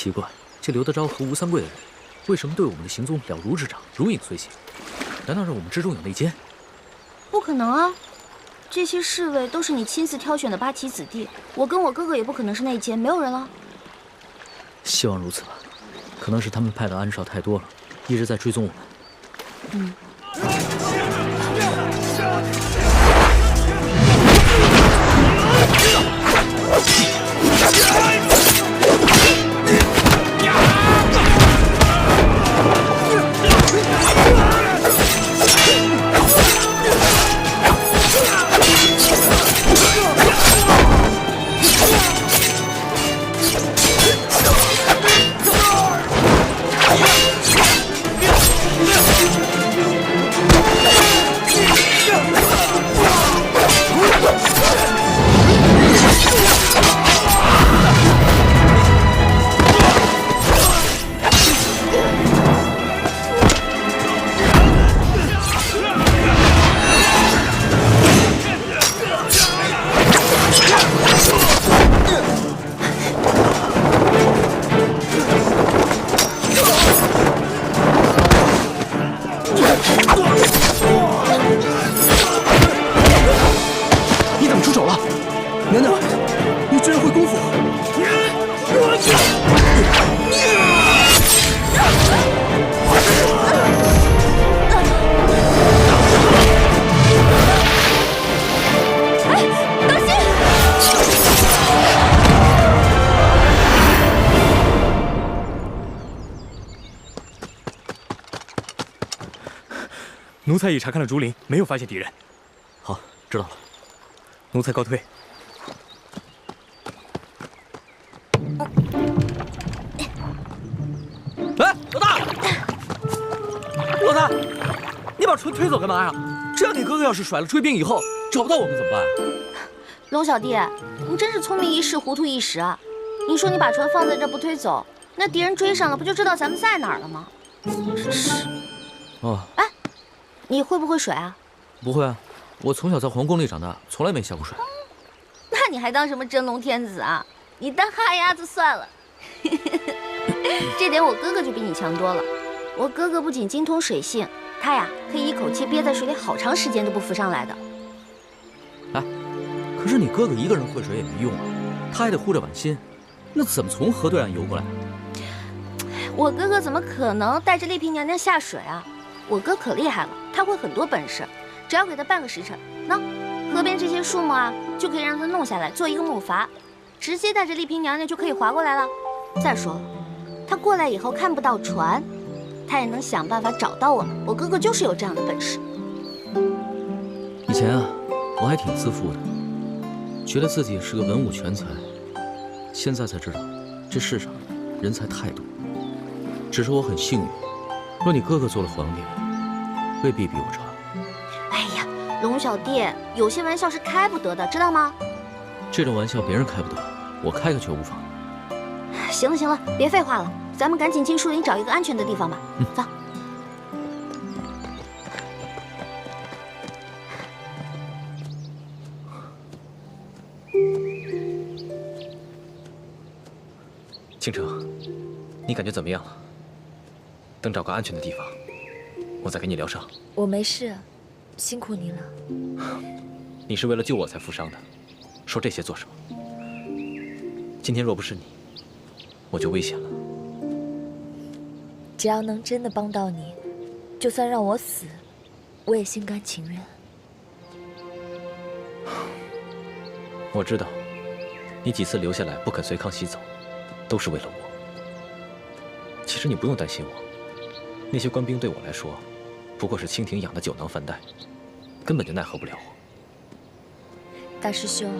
奇怪，这刘德昭和吴三桂的人，为什么对我们的行踪了如指掌，如影随形？难道是我们之中有内奸？不可能啊！这些侍卫都是你亲自挑选的八旗子弟，我跟我哥哥也不可能是内奸，没有人了。希望如此吧。可能是他们派的暗哨太多了，一直在追踪我们。嗯。 你怎么出手了？娘娘，你居然会功夫！奴才已查看了竹林，没有发现敌人。好，知道了。奴才告退。哎，老大，老大，你把船推走干嘛呀？这样你哥哥要是甩了追兵以后找不到我们怎么办？龙小弟，你真是聪明一世，糊涂一时啊！你说你把船放在这不推走，那敌人追上了，不就知道咱们在哪儿了吗？真是。哦。哎，你会不会水啊？不会啊，我从小在皇宫里长大，从来没下过水。那你还当什么真龙天子啊？你当哈鸭子算了。这点我哥哥就比你强多了。我哥哥不仅精通水性，他呀可以一口气憋在水里好长时间都不浮上来的。哎，可是你哥哥一个人会水也没用啊，他还得护着婉心，那怎么从河对岸游过来？我哥哥怎么可能带着丽嫔娘娘下水啊？我哥可厉害了，他会很多本事，只要给他半个时辰，那河边这些树木啊，就可以让他弄下来做一个木筏，直接带着丽嫔娘娘就可以划过来了。再说了，他过来以后看不到船，他也能想办法找到我们。我哥哥就是有这样的本事。以前啊，我还挺自负的，觉得自己是个文武全才。现在才知道，这世上人才太多。只是我很幸运，若你哥哥做了皇帝，未必比我差。哎呀，龙小弟，有些玩笑是开不得的，知道吗？这种玩笑别人开不得，我开个绝无妨。行了行了，别废话了，咱们赶紧进树林找一个安全的地方吧。走。倾城，你感觉怎么样了？等找个安全的地方，我再给你疗伤。我没事，辛苦你了。你是为了救我才负伤的，说这些做什么？今天若不是你，我就危险了。只要能真的帮到你，就算让我死，我也心甘情愿。我知道，你几次留下来不肯随康熙走，都是为了我。其实你不用担心我，那些官兵对我来说，不过是清廷养的酒囊饭袋，根本就奈何不了我。大师兄，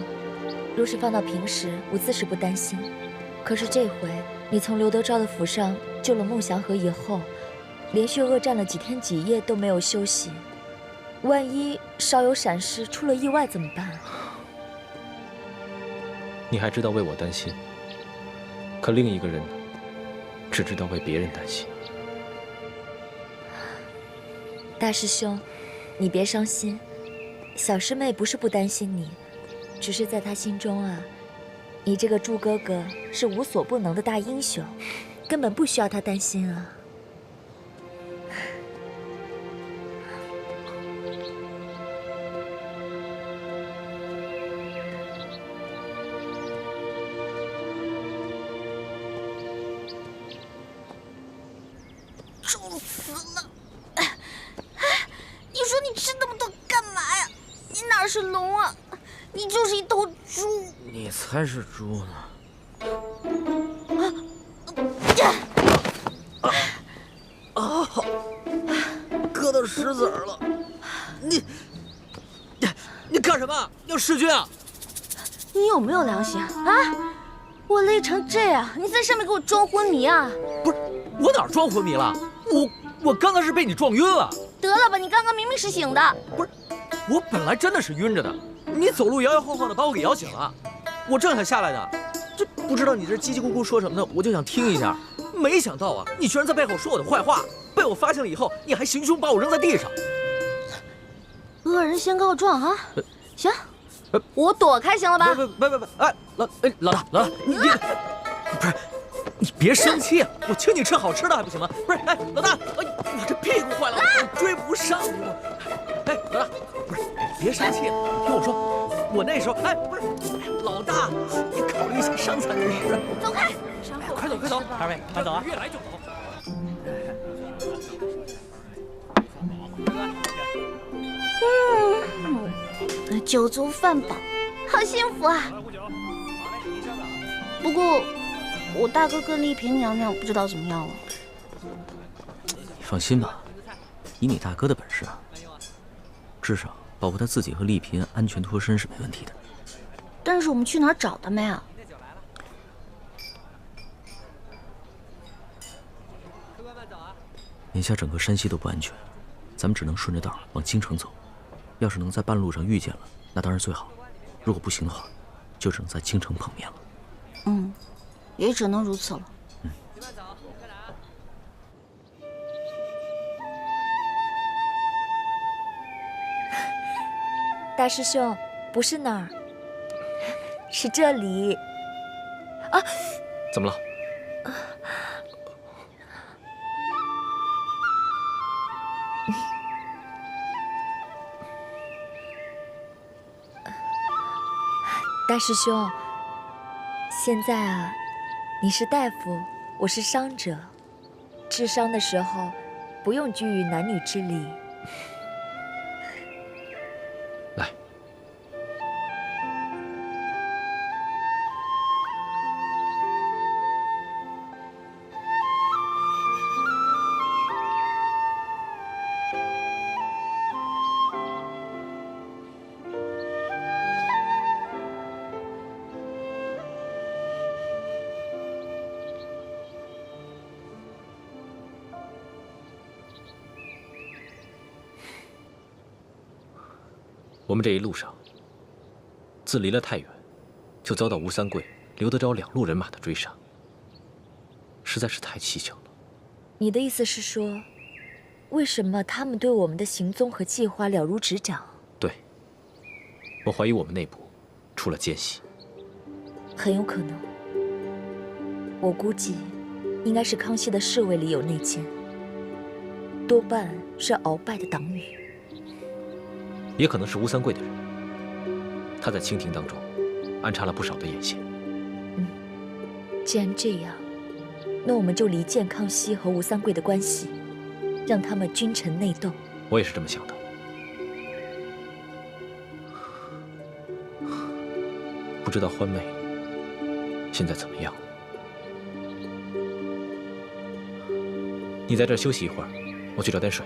若是放到平时，我自是不担心。可是这回你从刘德昭的府上救了孟祥和以后，连续恶战了几天几夜都没有休息，万一稍有闪失，出了意外怎么办？你还知道为我担心，可另一个人呢，只知道为别人担心。大师兄，你别伤心，小师妹不是不担心你，只是在她心中啊，你这个猪哥哥是无所不能的大英雄，根本不需要他担心啊。臭死了！你说你吃那么多干嘛呀？你哪是龙啊？你就是一头猪！你才是猪呢！割到石子儿了！你干什么？要弑君啊？你有没有良心啊？我累成这样，你在上面给我装昏迷啊？不是，我哪儿装昏迷了？我刚才是被你撞晕了。得了吧，你刚刚明明是醒的。不是，我本来真的是晕着的，你走路摇摇晃晃的把我给摇醒了，我正想下来呢，这不知道你这叽叽咕咕说什么呢，我就想听一下，没想到啊，你居然在背后说我的坏话，被我发现了以后，你还行凶把我扔在地上。恶人先告状啊！行，我躲开行了吧？别，哎，老大，你不是。你别生气啊！我请你吃好吃的还不行吗？不是，哎，老大，我这屁股坏了，我追不上了。哎，老大，不是，别生气，你听我说，我那时候，哎，不是，老大，你考虑一下伤残人士。走开！快走！二位，快走啊！越来就走。酒足饭饱，好幸福啊！不过。我大哥跟丽萍娘娘不知道怎么样了。你放心吧，以你大哥的本事啊，至少保护他自己和丽萍安全脱身是没问题的。但是我们去哪儿找他们呀？眼下整个山西都不安全，咱们只能顺着道往京城走。要是能在半路上遇见了，那当然最好；如果不行的话，就只能在京城碰面了。也只能如此了。大师兄，不是那儿，是这里。啊！怎么了？大师兄，现在啊。你是大夫，我是伤者，治伤的时候不用拘于男女之礼。来，我们这一路上，自离了太远，就遭到吴三桂、刘德昭两路人马的追杀，实在是太蹊跷了。你的意思是说，为什么他们对我们的行踪和计划了如指掌？对，我怀疑我们内部出了奸细。很有可能，我估计应该是康熙的侍卫里有内奸，多半是鳌拜的党羽。也可能是吴三桂的人，他在清廷当中安插了不少的眼线。既然这样，那我们就离间康熙和吴三桂的关系，让他们君臣内斗。我也是这么想的。不知道欢妹现在怎么样？你在这儿休息一会儿，我去找点水。